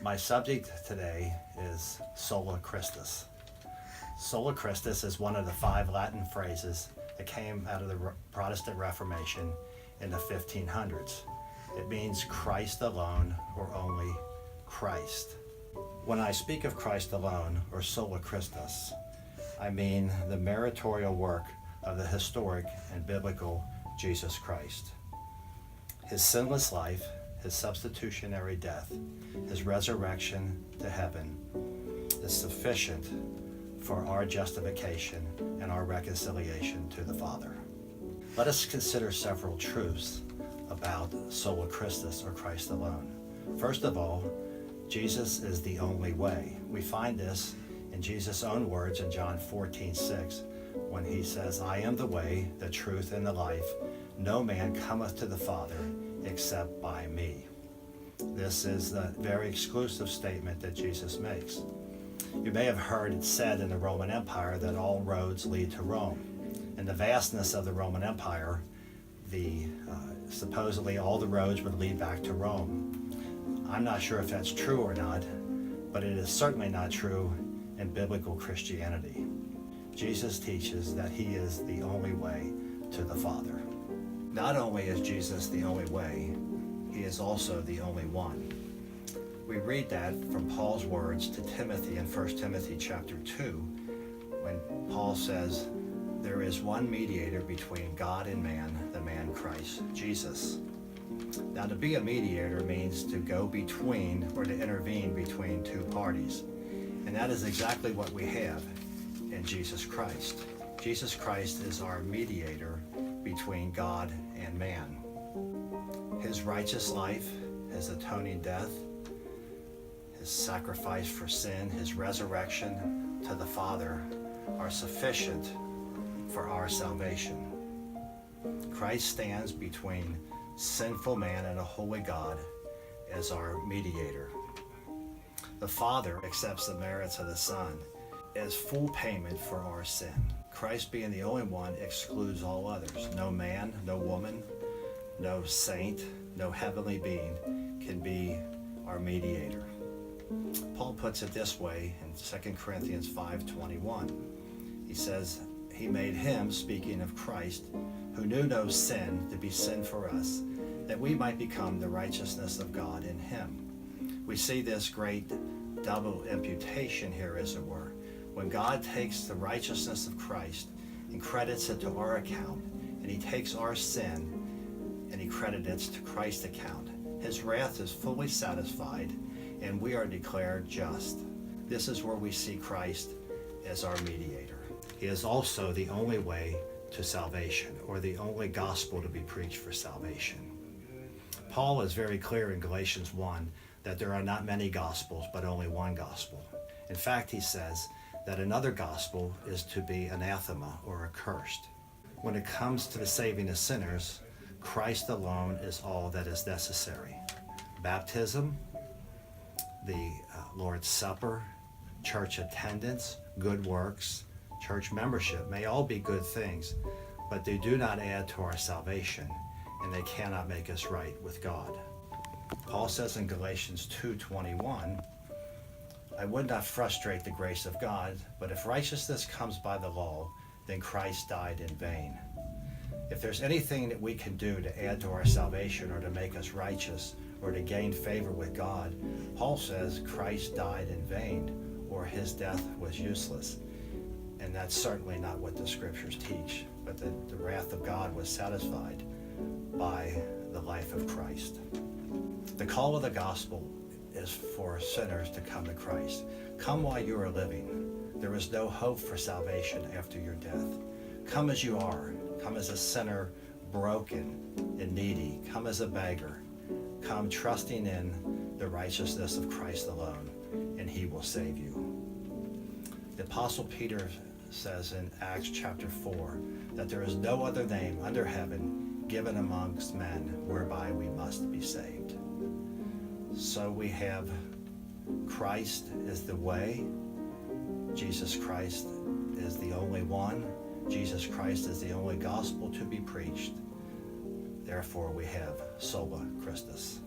My subject today is Solus Christus. Sola Christus is one of the 5 Latin phrases that came out of the Protestant Reformation in the 1500s. It means Christ alone or only Christ. When I speak of Christ alone or Sola Christus, I mean the meritorial work of the historic and biblical Jesus Christ. His sinless life, his substitutionary death, his resurrection to heaven is sufficient for our justification and our reconciliation to the Father. Let us consider several truths about Sola Christus or Christ alone. First of all, Jesus is the only way. We find this in Jesus' own words in John 14:6, when he says, "I am the way, the truth, and the life. No man cometh to the Father except by me." This is the very exclusive statement that Jesus makes. You may have heard it said in the Roman Empire that all roads lead to Rome. In the vastness of the Roman Empire, supposedly all the roads would lead back to Rome. I'm not sure if that's true or not, but it is certainly not true in biblical Christianity. Jesus teaches that he is the only way to the Father. Not only is Jesus the only way, he is also the only one. We read that from Paul's words to Timothy in 1 Timothy chapter 2, when Paul says, "There is one mediator between God and man, the man Christ Jesus." Now, to be a mediator means to go between or to intervene between two parties. And that is exactly what we have in Jesus Christ. Jesus Christ is our mediator between God and man. His righteous life, his atoning death, his sacrifice for sin, his resurrection to the Father are sufficient for our salvation. Christ stands between sinful man and a holy God as our mediator. The Father accepts the merits of the Son as full payment for our sin. Christ, being the only one, excludes all others. No man, no woman, no saint, no heavenly being can be our mediator. Paul puts it this way in 2 Corinthians 5:21. He says, "He made him," speaking of Christ, "who knew no sin, to be sin for us, that we might become the righteousness of God in him." We see this great double imputation here, as it were. When God takes the righteousness of Christ and credits it to our account, and he takes our sin and he credits it to Christ's account, his wrath is fully satisfied and we are declared just. This is where we see Christ as our mediator. He is also the only way to salvation, or the only gospel to be preached for salvation. Paul is very clear in Galatians 1 that there are not many gospels, but only one gospel. In fact, he says that another gospel is to be anathema or accursed. When it comes to the saving of sinners, Christ alone is all that is necessary. Baptism, the Lord's Supper, church attendance, good works, church membership may all be good things, but they do not add to our salvation, and they cannot make us right with God. Paul says in Galatians 2:21, "I would not frustrate the grace of God, but if righteousness comes by the law, then Christ died in vain." If there's anything that we can do to add to our salvation or to make us righteous or to gain favor with God, Paul says Christ died in vain, or his death was useless. And that's certainly not what the scriptures teach, but the wrath of God was satisfied by the life of Christ. The call of the gospel is for sinners to come to Christ. Come while you are living. There is no hope for salvation after your death. Come as you are. Come as a sinner, broken and needy. Come as a beggar. Come trusting in the righteousness of Christ alone, and he will save you. The Apostle Peter says in Acts chapter 4 that there is no other name under heaven given amongst men whereby we must be saved. So we have Christ is the way. Jesus Christ is the only one. Jesus Christ is the only gospel to be preached. Therefore, we have Sola Christus.